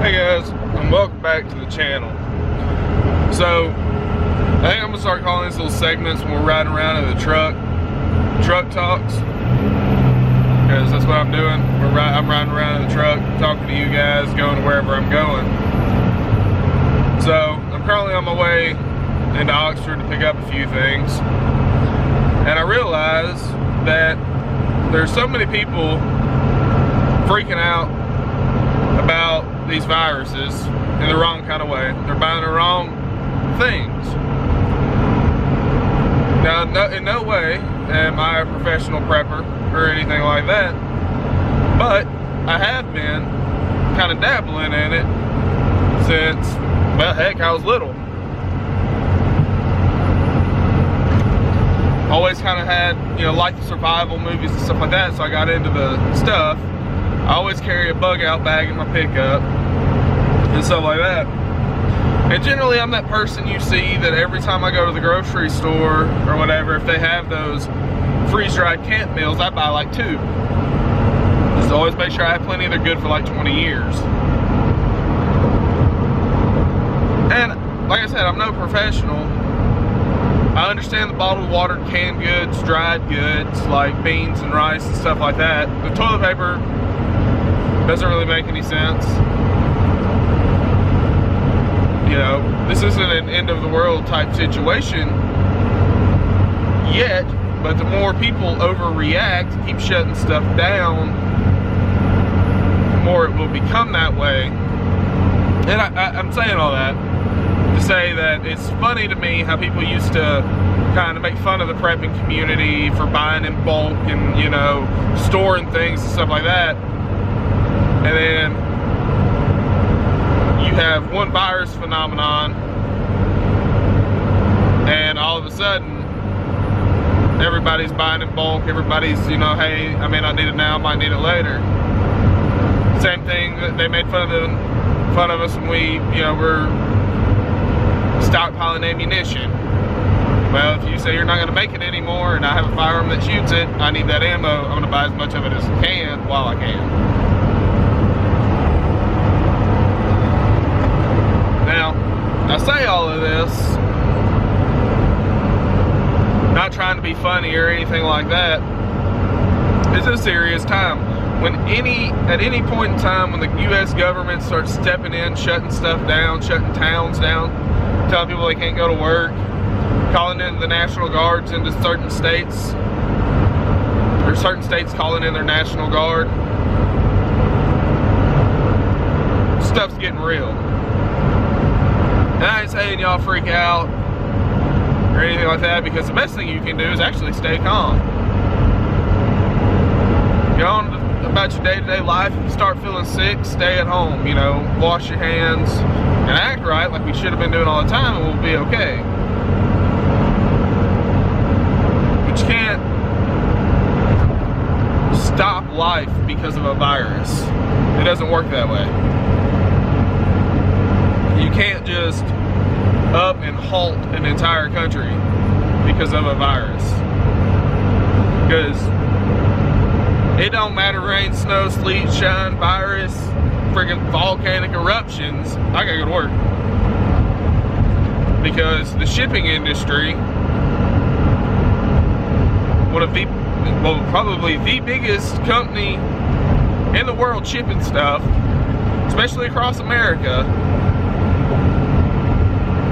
Hey guys, and welcome back to the channel. So, I think I'm gonna start calling these little segments when we're riding around in the truck talks, because that's what I'm doing. I'm riding around in the truck, talking to you guys, going to wherever I'm going. So, I'm currently on my way into Oxford to pick up a few things, and I realize that there's so many people freaking out about these viruses in the wrong kind of way. They're buying the wrong things. Now, in no way am I a professional prepper or anything like that, but I have been kind of dabbling in it since, well, heck, I was little. Always kind of had, you know, like the survival movies and stuff like that, so I got into the stuff. I always carry a bug out bag in my pickup and stuff like that. And generally I'm that person you see that every time I go to the grocery store or whatever, if they have those freeze-dried camp meals, I buy like 2. Just always make sure I have plenty. They're good for like 20 years. And like I said, I'm no professional. I understand the bottled water, canned goods, dried goods like beans and rice and stuff like that. The toilet paper doesn't really make any sense. You know, this isn't an end of the world type situation yet, but the more people overreact, keep shutting stuff down, the more it will become that way. And I'm saying all that to say that it's funny to me how people used to kind of make fun of the prepping community for buying in bulk and, you know, storing things and stuff like that. And then you have one virus phenomenon, and all of a sudden everybody's buying in bulk. Everybody's, you know, hey, I may not need it now, I might need it later. Same thing, they made fun of us when we, you know, were stockpiling ammunition. Well, if you say you're not going to make it anymore and I have a firearm that shoots it, I need that ammo, I'm going to buy as much of it as I can while I can. Now, I say all of this not trying to be funny or anything like that. It's a serious time. At any point in time when the U.S. government starts stepping in, shutting stuff down, shutting towns down, telling people they can't go to work, calling in the National Guards into certain states, or certain states calling in their National Guard, stuff's getting real. And I ain't saying y'all freak out or anything like that, because the best thing you can do is actually stay calm. You know, about your day-to-day life, if you start feeling sick, stay at home, you know, wash your hands and act right like we should have been doing all the time, and we'll be okay. But you can't stop life because of a virus. It doesn't work that way. You can't just up and halt an entire country because of a virus. Because it don't matter, rain, snow, sleet, shine, virus, freaking volcanic eruptions, I gotta go to work. Because the shipping industry, probably the biggest company in the world shipping stuff, especially across America,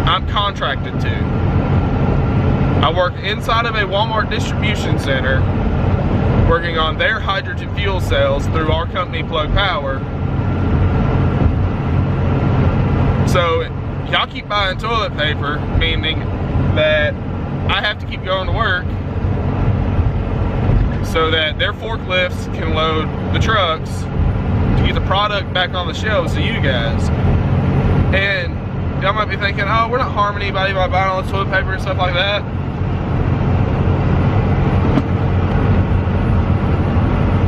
I'm contracted to. I work inside of a Walmart distribution center, working on their hydrogen fuel cells through our company, Plug Power. So y'all keep buying toilet paper, meaning that I have to keep going to work so that their forklifts can load the trucks to get the product back on the shelves to you guys. And y'all might be thinking, oh, we're not harming anybody by buying all this toilet paper and stuff like that.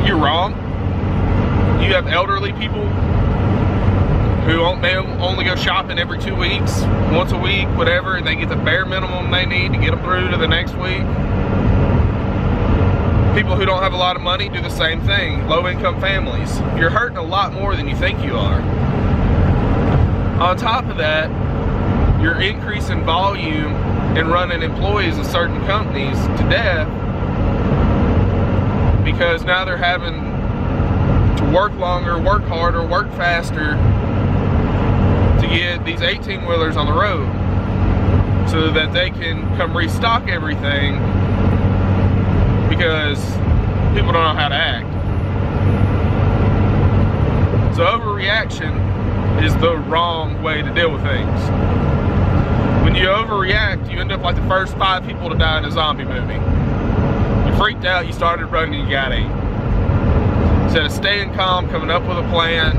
You're wrong. You have elderly people who may only go shopping every 2 weeks, once a week, whatever, and they get the bare minimum they need to get them through to the next week. People who don't have a lot of money do the same thing. Low-income families. You're hurting a lot more than you think you are. On top of that, you're increasing volume and running employees of certain companies to death because now they're having to work longer, work harder, work faster to get these 18-wheelers on the road so that they can come restock everything because people don't know how to act. So overreaction is the wrong way to deal with things. When you overreact, you end up like the first 5 people to die in a zombie movie. You freaked out, you started running, you got 8. Instead of staying calm, coming up with a plan,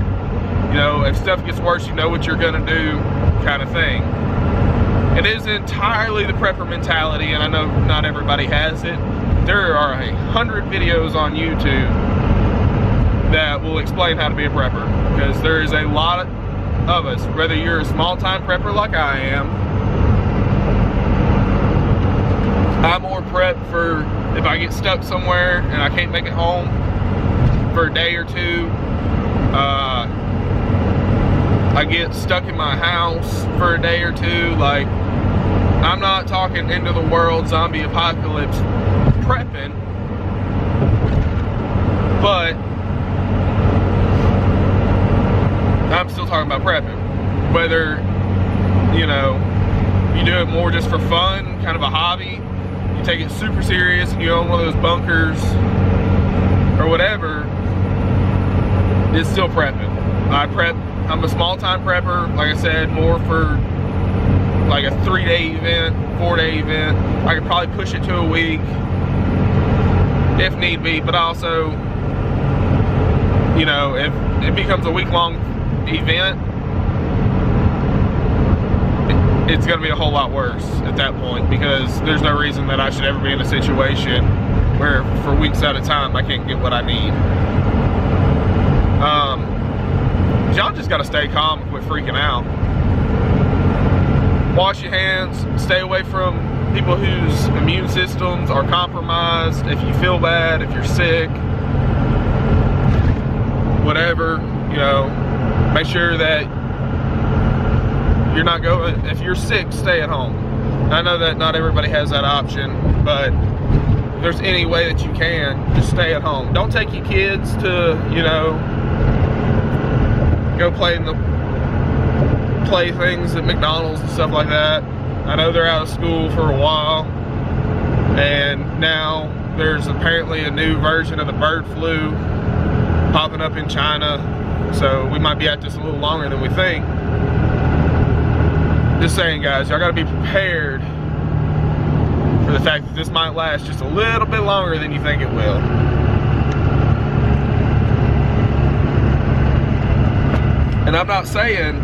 you know, if stuff gets worse, you know what you're gonna do, kind of thing. It is entirely the prepper mentality, and I know not everybody has it. There are 100 videos on YouTube that will explain how to be a prepper, because there is a lot of us, whether you're a small-time prepper like I am. I'm more prepped for if I get stuck somewhere and I can't make it home for a day or 2. I get stuck in my house for a day or 2. Like, I'm not talking end of the world zombie apocalypse prepping, but I'm still talking about prepping. Whether, you know, you do it more just for fun, kind of a hobby, you take it super serious and you own one of those bunkers or whatever, it's still prepping. I'm a small time prepper, like I said, more for like a 3-day event, 4-day event. I could probably push it to a week if need be, but also, you know, if it becomes a week-long event, it's gonna be a whole lot worse at that point, because there's no reason that I should ever be in a situation where for weeks at a time I can't get what I need. Y'all just gotta stay calm and quit freaking out. Wash your hands, stay away from people whose immune systems are compromised. If you feel bad, if you're sick, whatever, you know, make sure that you're not going, if you're sick, stay at home. I know that not everybody has that option, but if there's any way that you can, just stay at home. Don't take your kids to, you know, go play in the things at McDonald's and stuff like that. I know they're out of school for a while, and now there's apparently a new version of the bird flu popping up in China, so we might be at this a little longer than we think. Just saying, guys, y'all gotta be prepared for the fact that this might last just a little bit longer than you think it will. And I'm not saying,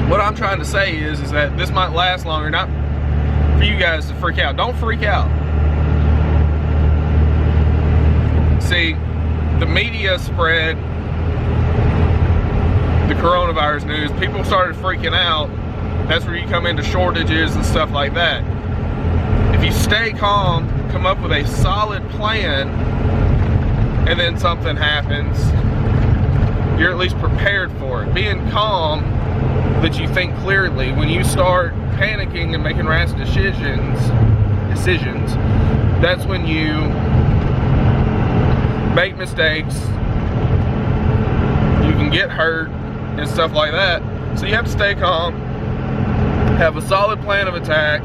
what I'm trying to say is that this might last longer, not for you guys to freak out. Don't freak out. See, the media spread the coronavirus news, people started freaking out. That's where you come into shortages and stuff like that. If you stay calm, come up with a solid plan, and then something happens, you're at least prepared for it. Being calm, that you think clearly. When you start panicking and making rash decisions, that's when you make mistakes, you can get hurt and stuff like that. So you have to stay calm, have a solid plan of attack,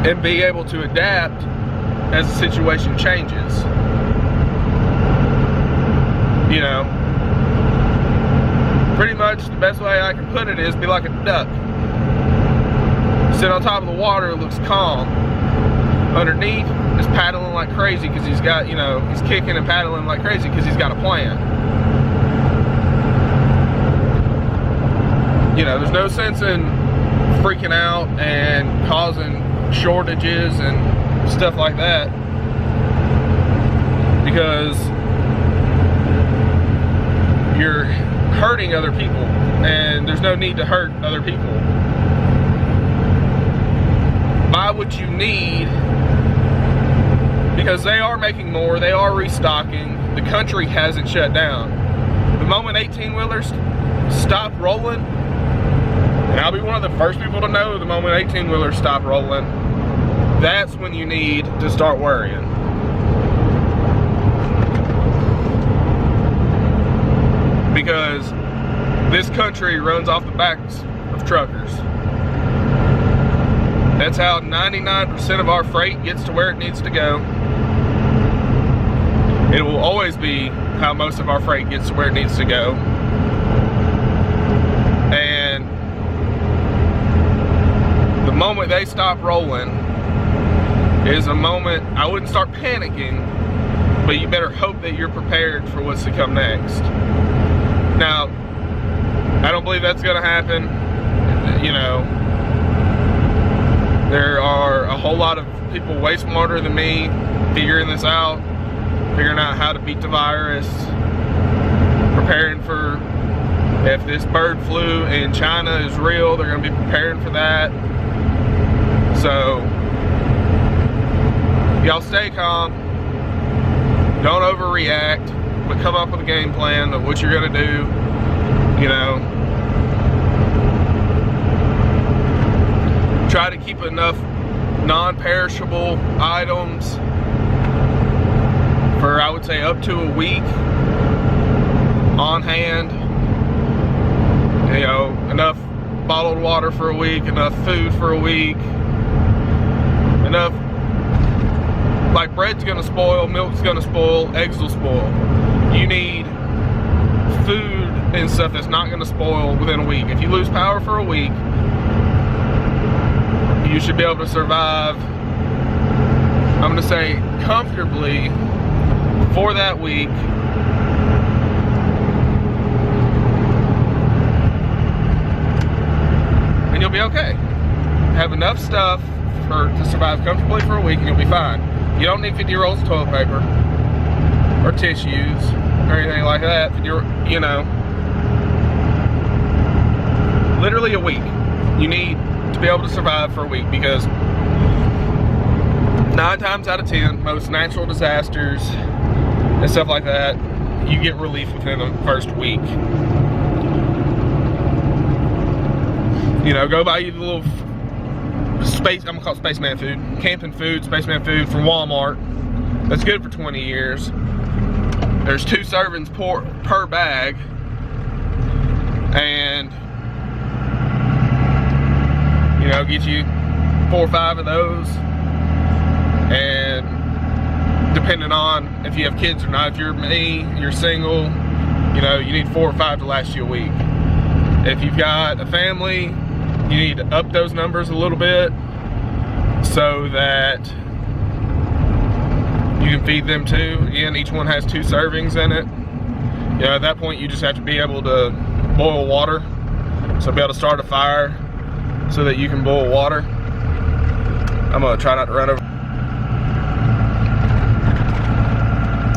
and be able to adapt as the situation changes. You know, pretty much the best way I can put it is be like a duck. Sit on top of the water, it looks calm. Underneath, is paddling like crazy because he's got, you know, he's kicking and paddling like crazy because he's got a plan. You know, there's no sense in freaking out and causing shortages and stuff like that, because you're hurting other people, and there's no need to hurt other people. Buy what you need, because they are making more, they are restocking. The country hasn't shut down. The moment 18-wheelers stop rolling, and I'll be one of the first people to know the moment 18-wheelers stop rolling, that's when you need to start worrying. Because this country runs off the backs of truckers. That's how 99% of our freight gets to where it needs to go. It will always be how most of our freight gets to where it needs to go. And the moment they stop rolling is a moment, I wouldn't start panicking, but you better hope that you're prepared for what's to come next. Now, I don't believe that's gonna happen. You know, there are a whole lot of people way smarter than me figuring this out, figuring out how to beat the virus, preparing for if this bird flu in China is real, they're gonna be preparing for that. So, y'all stay calm, don't overreact, but come up with a game plan of what you're gonna do, you know. Try to keep enough non-perishable items for, I would say, up to a week on hand. You know, enough bottled water for a week, enough food for a week, enough, like bread's gonna spoil, milk's gonna spoil, eggs will spoil. You need food and stuff that's not gonna spoil within a week. If you lose power for a week, you should be able to survive, I'm gonna say comfortably, for that week. And you'll be okay. Have enough stuff to survive comfortably for a week and you'll be fine. You don't need 50 rolls of toilet paper or tissues or anything like that. You know, literally a week. You need to be able to survive for a week, because 9 times out of 10, most natural disasters and stuff like that, you get relief within the first week. You know, go buy you the little space, I'm gonna call it spaceman food, camping food, spaceman food from Walmart. That's good for 20 years. There's 2 servings per bag, and you know, get you 4 or 5 of those, and depending on if you have kids or not, if you're me, you're single, you know, you need 4 or 5 to last you a week. If you've got a family, you need to up those numbers a little bit so that you can feed them too. Again, each one has 2 servings in it. You know, at that point you just have to be able to boil water, so be able to start a fire so that you can boil water. I'm gonna try not to run over.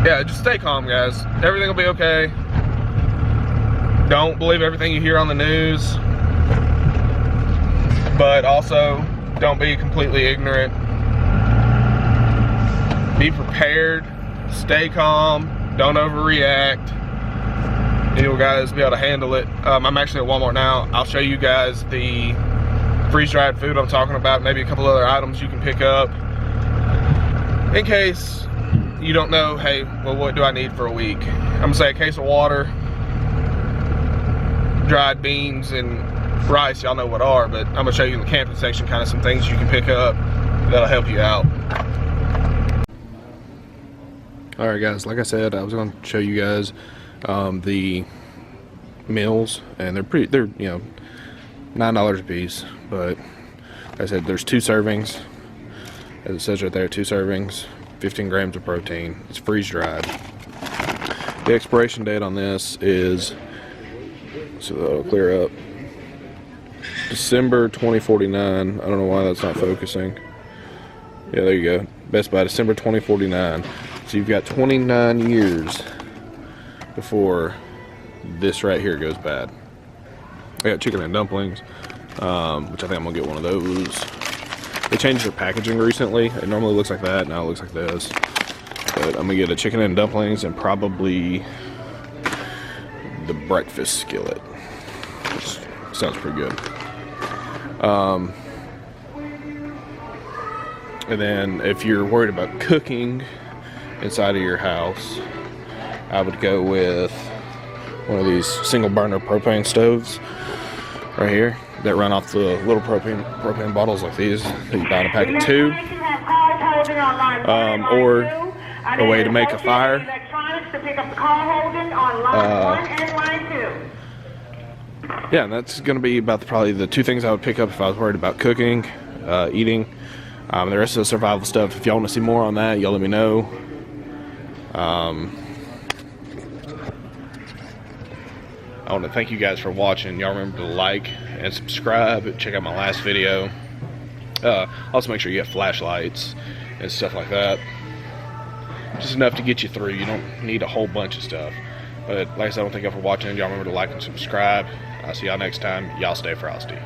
Yeah, just stay calm, guys. Everything will be okay. Don't believe everything you hear on the news, but also don't be completely ignorant. Be prepared, stay calm, don't overreact. You guys be able to handle it. I'm actually at Walmart now. I'll show you guys the freeze-dried food I'm talking about, maybe a couple other items you can pick up in case you don't know, hey, well, what do I need for a week? I'm gonna say a case of water, dried beans, and rice. Y'all know what are, but I'm gonna show you in the camping section kind of some things you can pick up that'll help you out. All right, guys, like I said, I was gonna show you guys the meals, and they're you know, $9 a piece, but like I said, there's 2 servings, as it says right there, 2 servings, 15 grams of protein. It's freeze dried. The expiration date on this is, so that'll clear up, December 2049. I don't know why that's not focusing. Yeah, there you go. Best by December 2049. So you've got 29 years before this right here goes bad. I got chicken and dumplings, which I think I'm gonna get one of those. They changed their packaging recently. It normally looks like that, now it looks like this. But I'm gonna get a chicken and dumplings and probably the breakfast skillet, which sounds pretty good. And then if you're worried about cooking inside of your house, I would go with one of these single burner propane stoves right here that run off the little propane bottles like these that you buy in a pack of 2. Or a way to make a fire. Yeah, and that's going to be about probably the 2 things I would pick up if I was worried about cooking, eating. The rest of the survival stuff, if y'all want to see more on that, y'all let me know. I want to thank you guys for watching. Y'all remember to like and subscribe. Check out my last video. Also make sure you have flashlights and stuff like that. Just enough to get you through. You don't need a whole bunch of stuff. But like I said, I don't thank y'all for watching. Y'all remember to like and subscribe. I'll see y'all next time. Y'all stay frosty.